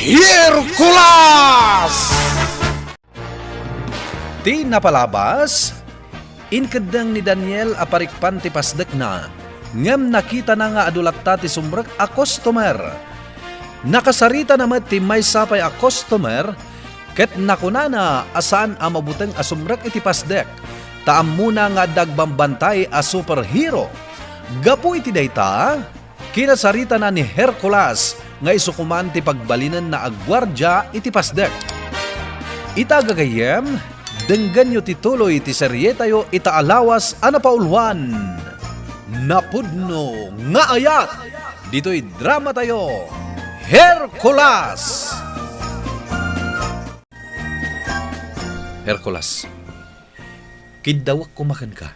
Hercules! Di napalabas, inkadang ni Daniel aparikpan ti pasdek na, ngem nakita na nga adulat ta ti sumrek a customer. Nakasarita naman ti may sapay a customer, ket nakunana asaan a mabuteng a sumrek iti pasdek, taam muna nga dagbambantay a superhero. Gapu iti dayta, kinasarita na ni Hercules nga isukuman ti pagbalinan na agwardya iti pasdek. Itagagayem, denggan nyo tituloy ti serye tayo itaalawas ana paulwan. Napudno nga ayat, dito'y drama tayo, Hercules! Hercules, kidawak kumakan ka,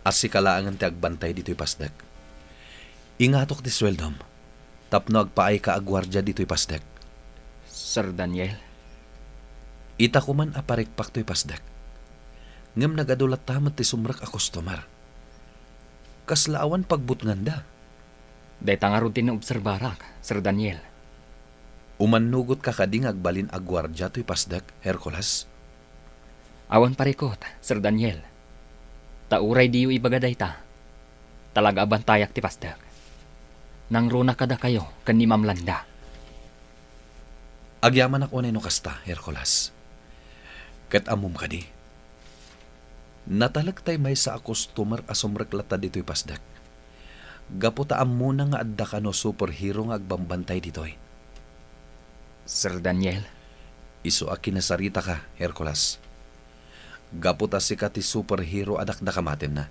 as si kalaangan ti agbantay dito'y pasdek. Ingatok ti sweldom, tapno agpaay ka agwardya dito'y pasdek. Sir Daniel, Ita kuman aparikpak to'y pasdek. Ngem nagadulat tamat ti sumrak a customer. Kaslaawan pagbutnganda. dayta nga rutin na obserbarak, Sir Daniel. Umanugot ka kading agbalin agwardya to'y pasdek, Hercules. Awan parikot, Sir Daniel. Tauray diyo ibaga dayta. Talaga abantayak ti pasdak. Nang runa kada kayo, kan ni Ma'am Landa. Agyaman ako na kasta, Hercules. Ket amom ka di. Natalagtay may sa customer asumrek lata dito'y pasdak. Gaputa muna nga adda ka no superhero nga agbambantay dito'y. Sir Daniel, Isu a kinasarita ka, Hercules. Gaputa si ka ti superhero adak na kamatin na.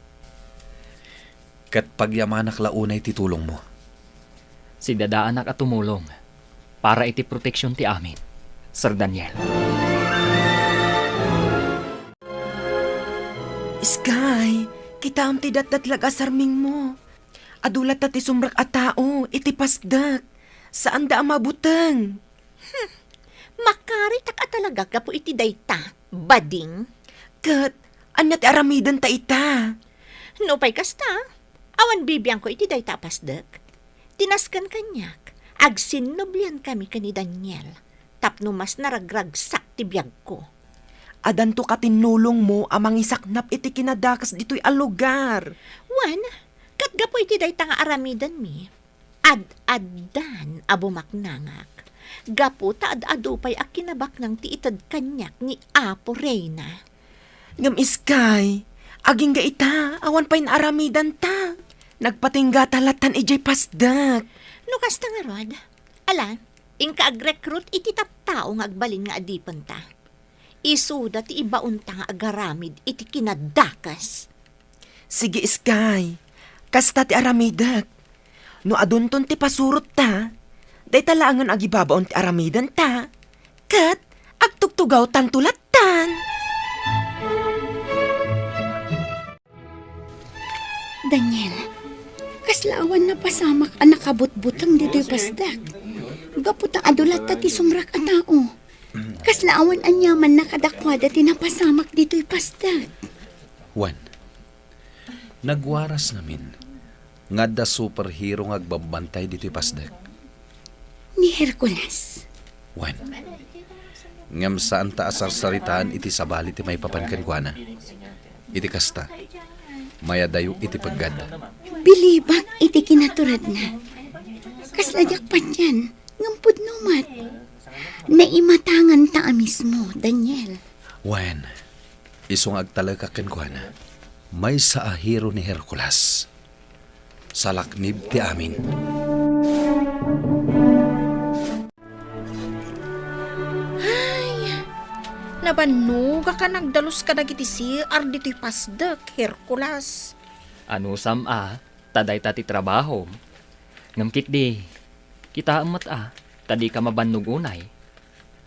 Ket pagyamanak launay titulong mo. si dadaanak at tumulong para iti proteksyon ti amin, Sir Daniel. Sky, kita am ti datdatlag asarming mo. Adulat na ti sumrak a tao, iti pasdak. Saan da amabuteng? Makaritak at talaga ka po iti dayta, bading. Kat, anya ti aramidan ta ita. No pay kasta, awan bibiyang ko iti dayta pasdak. Tinaskan kanyak, agsinnoblian kami kani Daniel. Tapno mas naragragsak ti biyag ko. Adanto ka tinulong mo amang isaknap iti kinadakas dito'y alugar. Wan, katgapo iti dayta nga aramidan mi. Ad-addan abumaknangak. Gapo ta ad-adupay a kinabak ng ti itad kanyak ni Apo Reyna. Ngam Sky, aging ga ita, awan pa'y aramidan ta. Nagpatingga talatan ijay pasdak. Nukas ta nga rod. Ala, ingka ag-recruit iti tattao nga agbalin nga adipan ta. Isuda ti ibaon ta nga agaramid iti kinadakas. Sige Sky, kasta ti aramidak. No adunton ti pasurot ta, day talangan agibabaon ti aramidan ta. Kat, agtugtugaw tan tulatan. Daniel, kaslaawan na pasamak ang nakabutbutang dito'y pasdak. Gaputa adulat ta ti sumrak a tao. Kaslaawan anyaman nakadakwada ti napasamak dito'y pasdak. Juan, nagwaras namin nga da superhero nga agbambantay dito'y pasdek. Ni Hercules. Juan, ngam saan ta asarsaritaan iti sabali ti may papankan kwa na. Iti kasta, mayadayo iti paggad. Bilibak iti kinaturad na. Kasladyak pa dyan, ngampud numat. Naimatangan ta mismo, Daniel. Juan, isong agtalaga ken kwa na. May sa ahiro ni Hercules. Salaknib ti amin. Nabanuga ka nagdalus ka dagiti CR dito'y pasdak, Hercules. Ano taday tati trabaho. Ngamkit di, kita amat tadi ka mabanugunay.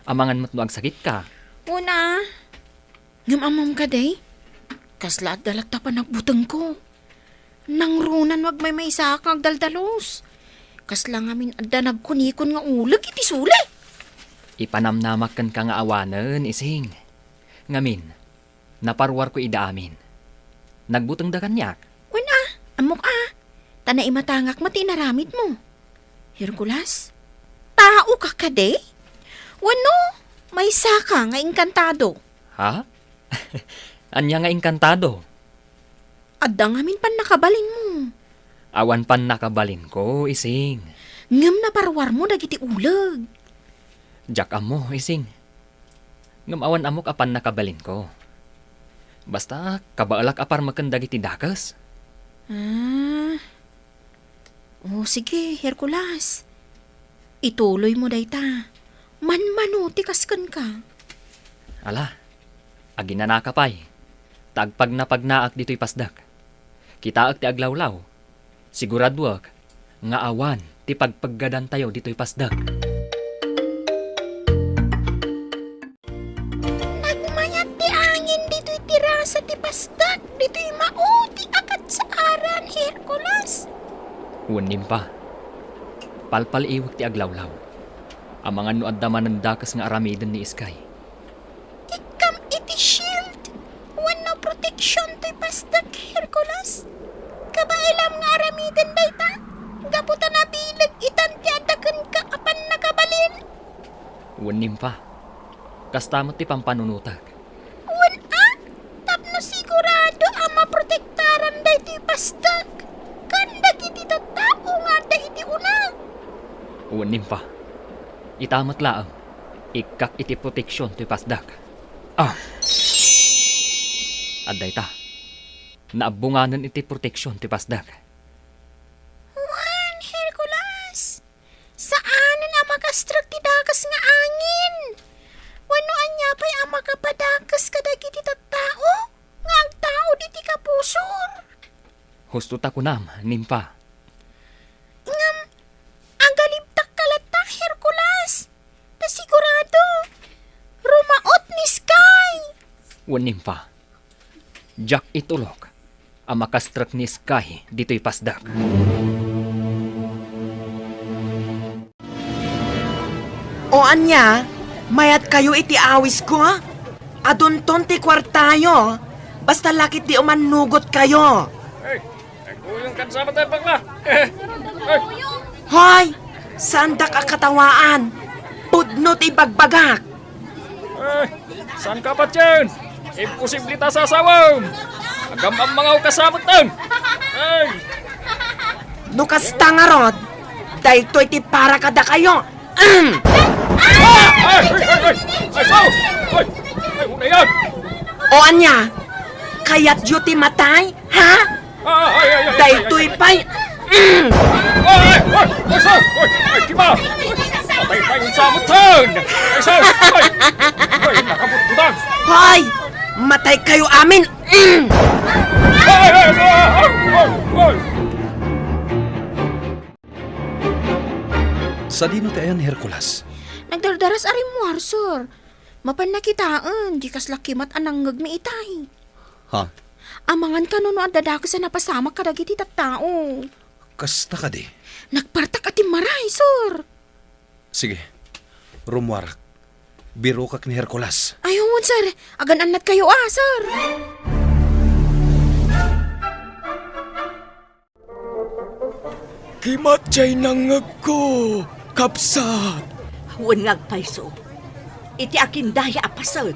Amangan mo't no agsakit ka. Una, ngamamam ka day, kasla dalat ta pa nagbutang ko. Nang runan wag may isa kang daldalos. Kasla ngamin adda nagkunikon nga ulag iti suli. Ipanamnamakan ka nga awanan, ising. Ngamin, naparwar ko ida amin. Nagbutang da kanyak. Una, amok tanay matangak mati naramid mo. Hercules, tao ka ka day? Wano, may saka nga inkantado. Ha? Anya nga inkantado. Adda ngamin pan nakabalin mo. Awan pan nakabalin ko, ising. Ngam na parwar mo dagiti ulag. Jak amo, ising. Ngam awan amok apan nakabalin ko. Basta, kabaalak apar makendag iti dakas. Sige, Hercules. Ituloy mo dayta. Manmanuti kaskan ka. Ala, agi na nakapay. Tagpag na pagnaak dito'y pasdak. Kitaak ti aglawlaw. Siguraduak, nga awan ti pagpaggadan tayo dito'y pasdak. Nagmayat ti angin dito'y tirasa ti pasdak. Dito'y mauti agad sa aran, Hercules. Uwanim pa. Palpal iwag ti aglawlaw. Ang mga nuaddaman ng dakas nga aramiden ni Iskay. Ikam iti shield. Wano protection to'y pasdak, Hercules. Kabailam nga aramiden dayta. Gaputa na bilag itan ti adagan ka apan nakabalin. Uwanim pa. Kastamot ti pampanunutag. Tapno sigurado ang maprotektaran dahi pastak. Kandag iti tattao nga dahi una. Uwanim pa. Itamat laang. Ikak iti proteksyon to'y pasdak. Aday ta. Naabunganan iti proteksyon to'y pasdak. Juan, Hercules. Saanan ang makastruk ti dakas nga angin? Wano anya pa'y ang makapadakas kadag iti tattao? Nga ang tao diti kapusor. Husto ta kunam, nimpa. Ngam, ang galibtak kalata, Hercules. Na sigurado, rumaot ni Sky. Uwanim pa. Jack itulok. Ang makastrak ni Sky dito'y pasdak. O anya, mayat kayo iti awis ko? Adunton ti kwartayo. Basta lakit di umanugot kayo. Naguyong kan sama tayo pagla. Hoy! Saan da ka katawaan? Pudnot ibagbagak. Saan ka pa dyan? Imposible ta sasawam. Agam ang mga kasamot tan. Nukas tangarod. Dahil to iti para kada kayo. O anya, kayat yu ti matay, ha? Dahil to'y pa'y... Patay tayong samot tan. Nakabutudan. Hoy! Matay kayo amin! Sa dino tayan, Hercules. Nagdardaras arim mo, Arsor. Mapan nakitaan, di kas lakimat anang ngagmi itay. Ha? Amangan ka no at dadakas sa napasamak kadag iti tattao. Kasta ka di. Nagpartak at maray, Sor. Sige. Rumwarak. Biro kak ni Hercules. Ayaw, Sir. Agan anat kayo, Sir. Kimatjay nangag ko, kapsat. Huwag ngagpayso. Iti akin daya apasad.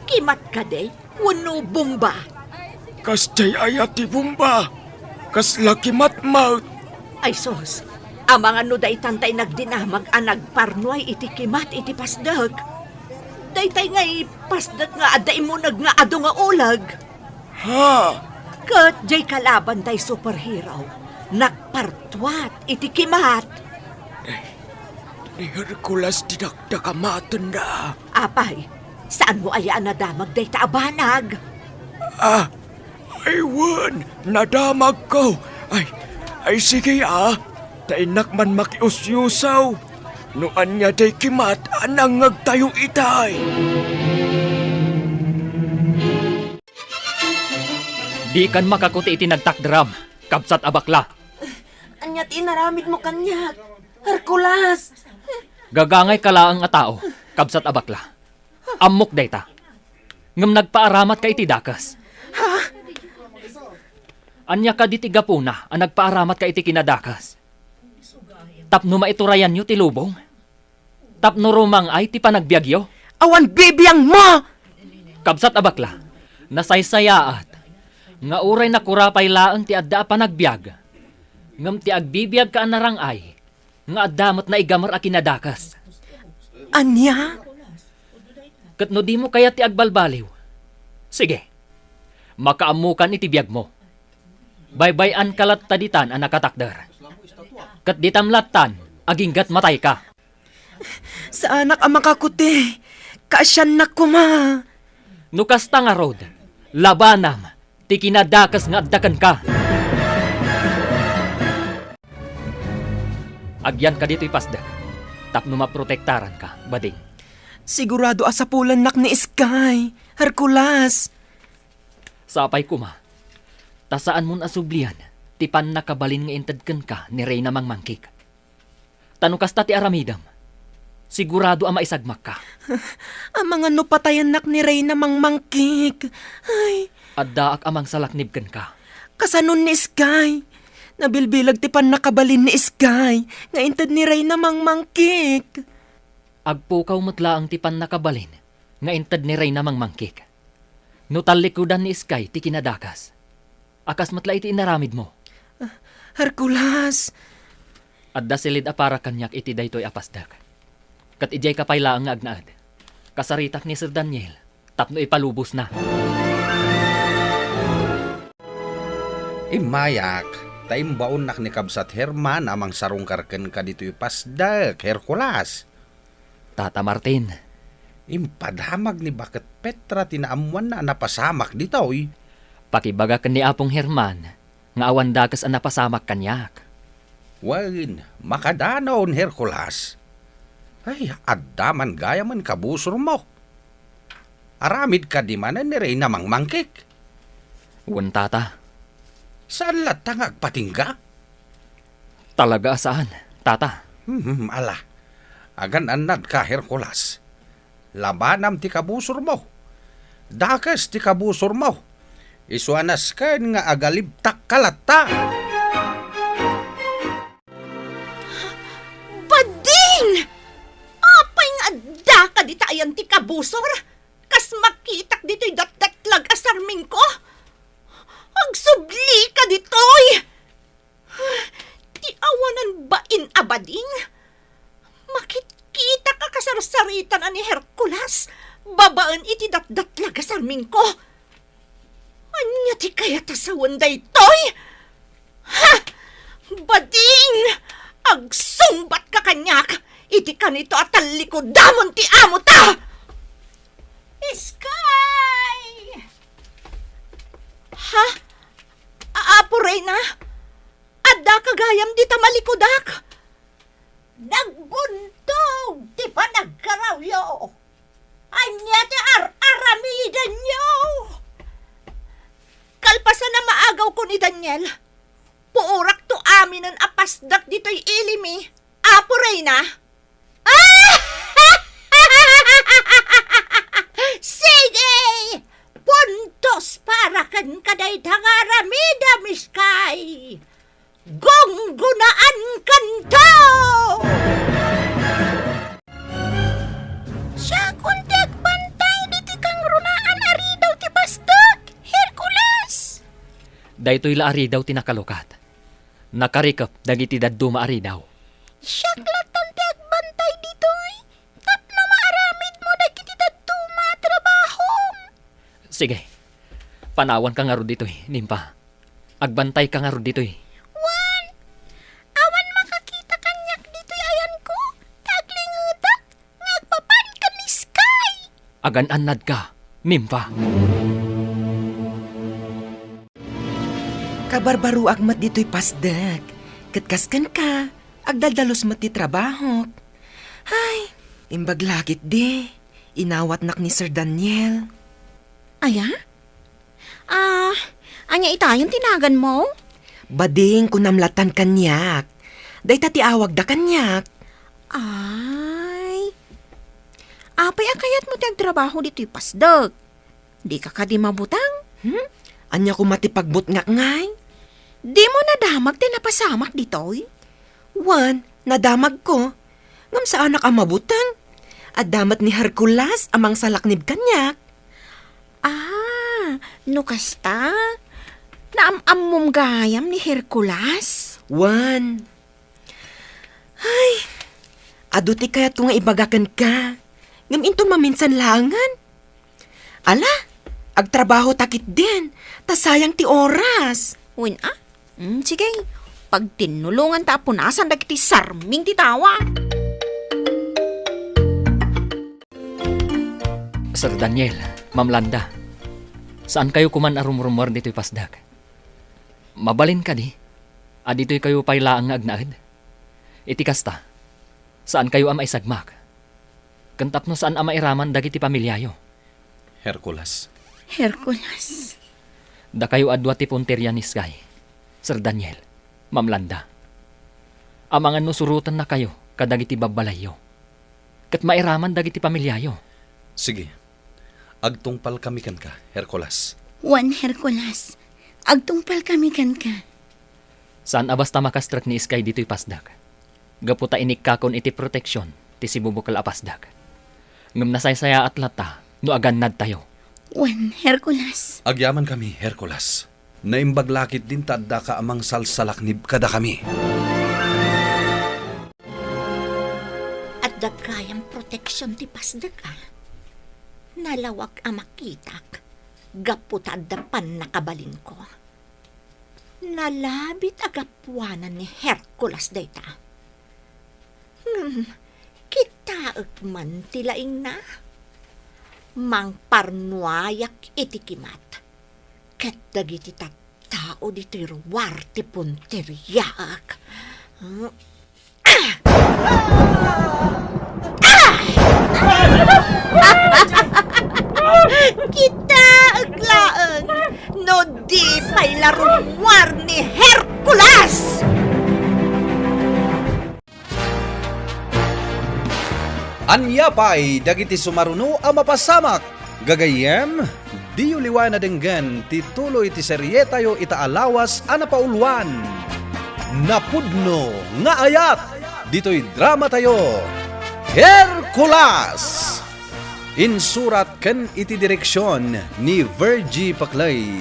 Kimat ka de, wano bomba. Kas jay ayat ti bumba. Kas laki matmaut. Ay sos, ang mga nuday tantay nagdinamag ang nagparnoy iti kimat iti pasdag. Daytay nga pasdag nga aday mo nga ado nga ulag. Ha? Kat jay kalaban tay superhero. Nagpartwat iti kimat. Ni Hercules didakdakamatan na. Apay, saan mo ayaan na damag day taabanag? Aywan, nadamag ko. Ay sige Tainak man makiusyusaw. Noan niya day kimat, anang ngagtayo itay. Di kan makakuti iti nagtakdram. Kapsat abakla. Anyat inaramid mo kanya. Hercules! Gagangay kalaang nga tao. Kapsat abakla. Amok dayta. Ngam nagpaaramat ka iti dakas. Anya ka diti gapuna ang nagpaaramat ka iti kinadakas. Tapno maiturayan nyo ti lubong. Tapno rumang ay ti panagbiagyo. Awan bibiyang mo! Kabsat abakla, nasaysayaat. Nga uray na kurapay laang ti adda panagbiag. Ngam ti agbibiyag ka anarang ay. Nga addamot na igamar a kinadakas. Anya? Kat no di mo kaya ti agbalbaliw. Sige, makaamukan iti biyag mo. Baybayan kalat taditan ang nakatakder. Kat ditamlatan, aginggat matay ka. Sa anak ang makakuti. Kaasyan na kuma. Nukas nga rod, labanam, ti kinadakas nga addakan ka. Agyan ka dito'y pasdag, tapno maprotektaran ka, bading. Sigurado asapulan nak ni Sky. Hercules. Sapay kuma, tasaan mon asublian, tipan nakabalin nga intadkan ka ni Reyna Mangmangkik. Tanukas ta ti aramidam, sigurado ang maisagmak ka. Ang mga nupatayan nak ni Reyna Mangmangkik. Ay, Addaak amang salaknibkan ka. kasanon ni Sky. Nabilbilag ti pan nakabalin ni Sky. Nga intad ni Reyna Mangmangkik. Agpukaw matla ang tipan nakabalin, nga intad ni Reyna Mangmangkik. Nutalikudan ni Sky ti kinadakas. Akas matla iti inaramid mo. Hercules. Adda silid apara kanyak iti daytoy apasdak. Kat ijay kapayla ang agnaad. Kasaritak ni Sir Daniel, tapno ipalubos na. Imayak, taimbaon nak ni Kabsat Herman amang sarungkarken ka dito'y pasdag, Hercules. Tata Martin, Impadamag ni Bakit Petra tinaamuan na napasamak dito'y. pakibaga ken ni Apong Herman, nga awan dakas ang napasamak kanyak. Wan, makadanon, Hercules. Ay, addaman gaya man kabusor mo. Aramid ka di man ni Reyna Mangmangkik. Wan tata, Saan latang agpatingga? talaga saan, tata? Ala, agan anad ka, Hercules. Labanam ti kabusor mo. Dakas ti kabusor mo. Isuanas ka nga agalibtak kalata. Bading! Apay nga adda ka di tayan ti kabusor? Kas makitak dito'y datdatlag asarming ko? Agsubli ka dito'y! Ti awanan bain abading? Makikita ka kasarsaritan ani Hercules, babaan iti datdatlag asarming ko. Anya ti kaya tasawan daytoy? Ha! Bading! Agsumbat ka kanyak! Iti ka nito at talikodamon ti amo ta! Sky! Ha? Apo Reyna? Adda kagayam di ta malikodak? Nagbuntog! Di pa nagkarawyo? Anya ti aramidan nyo! Kalpasan na maagaw ko ni Daniel. Puurak to amin ang apasdak dito'y ilimi. Apo Reyna? Ah! Sige! Puntos para kan kaday tangaramida, miskay! Gonggunaan kanto! Siya kundi agbantay diti kang runaan ari daw ti pastak, Hercules. Daytoy laari daw tinakalukat. Nakarikap dagiti daddo maari daw. Siya klatan ti agbantay ditoy. Tapno maaramid mo dagiti dadto matrabahom. Sige, panawan ka nga ro dito'y, Nimpa. Agbantay ka nga ro dito'y. Wan, awan makakita kanyak ditoy ayan ko. Taglingutak, ngagpapan ka ni Sky. Agan-anad ka, Nimpa. Kabarbaru agmat dito'y pasdag. Katkaskan ka. Agdaldalos mat ti trabaho. Ay, imbaglagit di. Inawat nak ni Sir Daniel. Aya? Anya itayon tinagan mo? Bading kunamlatan kanyak. Day tati awag da kanyak. Ay. Apay akayat mo tiyag trabaho dito'y pasdag. Di ka ka di mabutang? Anya ko matipagbut nga ngay. Di mo nadamag ti napasamak dito'y? Wan, nadamag ko. Ngam sa anak ang mabutang. At damat ni Hercules amang salaknib kanyak. No kasta? Naam-am gayam ni Hercules? Wan. Ay, aduti kaya nga ibagakan ka. Ngam inton maminsan langan. Ala, agtrabaho takit din. Tasayang ti oras. Win sige. Pag tinulungan ta punasan dagiti sarming ti tawa. Sir Daniel, Ma'am Landa, saan kayo kuman arumrumor dito'y pasdag? Mabalin ka di? Dito'y kayo pailaang nga agnaad? Iti kasta, saan kayo amay sagmak? Kantap no saan amay raman dagiti pamilyayo? Hercules. Hercules. Da kayo adwa ti punterya ni Sky, Sir Daniel, Ma'am Landa. Amangan no surutan na kayo kadagiti babalayo. Kat mairaman dagiti pamilyayo. Sige. Agtungpal kami kan ka, Hercules. Wan Hercules. Agtungpal kami kan ka. Saan abasta makastrak ni Sky dito'y pasdag? Gaputa inik kakon iti proteksyon ti sibubukal apasdag. Ngam nasaysaya at lata no agannad tayo. Wan Hercules. Agyaman kami, Hercules. Naimbaglakit din tadda ka amang salsalaknib kada kami. At dagkayang proteksyon ti pasdag Nalawag ang makitak. Gaputad da pan nakabalin ko. Nalabit agapwanan ni Hercules dayta. Kitaak man tilaing na. Mang parnuayak itikimat. Ket dagiti tao dito'y ruwar ti punteriyak. Kita aglaeng no di pa'y larumwar ni Hercules! Anya pa'y dagiti sumaruno ang mapasamak. Gagayem, di uliwan na denggan tituloy ti serye tayo itaalawas a napauluan. Napudno nga ayat, dito'y drama tayo. Hercules! Insurat kan iti direksyon ni Virgie Paclay.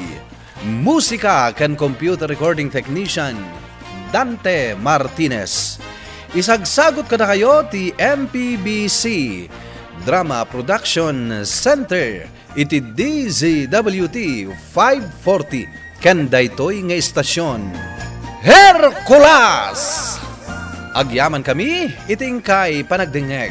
Musika kan computer recording technician Dante Martinez. Isagsagot ka na kayo ti MPBC Drama Production Center iti DZWT 540 kan daytoy nga istasyon. Hercules! Agyaman kami iting kay panagdingeg.